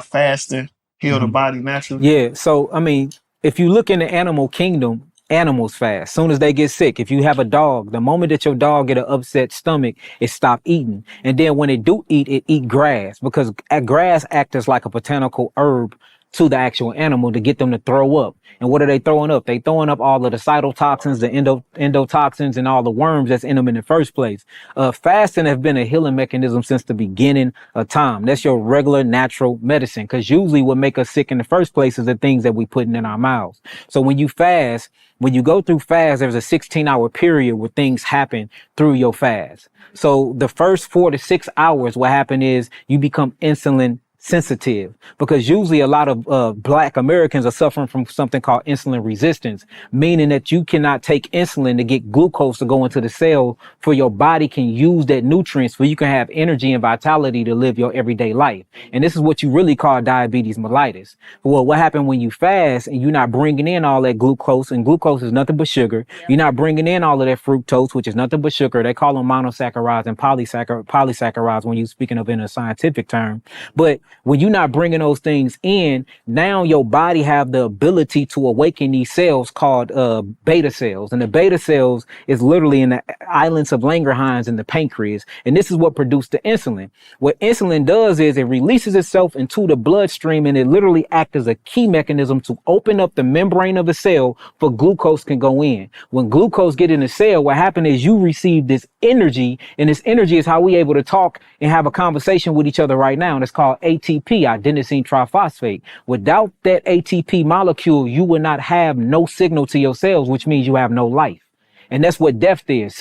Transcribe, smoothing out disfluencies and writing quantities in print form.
fasting heal the body naturally? Yeah. So, I mean, if you look in the animal kingdom, animals fast. Soon as they get sick, if you have a dog, the moment that your dog get an upset stomach, it stop eating. And then when it do eat, it eat grass because grass acts as like a botanical herb to the actual animal to get them to throw up. And what are they throwing up? They throwing up all of the cytotoxins, the endotoxins, and all the worms that's in them in the first place. Fasting has been a healing mechanism since the beginning of time. That's your regular natural medicine. Because usually what make us sick in the first place is the things that we putting in our mouths. So when you fast, when you go through fast, there's a 16-hour period where things happen through your fast. So the first 4 to 6 hours, what happened is you become insulin sensitive because usually a lot of Black Americans are suffering from something called insulin resistance, meaning that you cannot take insulin to get glucose to go into the cell for your body can use that nutrients so you can have energy and vitality to live your everyday life. And this is what you really call diabetes mellitus. Well, what happened when you fast and you're not bringing in all that glucose, and glucose is nothing but sugar. You're not bringing in all of that fructose, which is nothing but sugar. They call them monosaccharides and polysaccharides when you're speaking of in a scientific term. But when you're not bringing those things in, now your body have the ability to awaken these cells called beta cells. And the beta cells is literally in the islands of Langerhans in the pancreas. And this is what produced the insulin. What insulin does is it releases itself into the bloodstream and it literally acts as a key mechanism to open up the membrane of the cell for glucose can go in. When glucose get in the cell, what happened is you receive this energy, and this energy is how we able to talk and have a conversation with each other right now. And it's called ATP, adenosine triphosphate. Without that ATP molecule, you will not have no signal to your cells, which means you have no life. And that's what death is.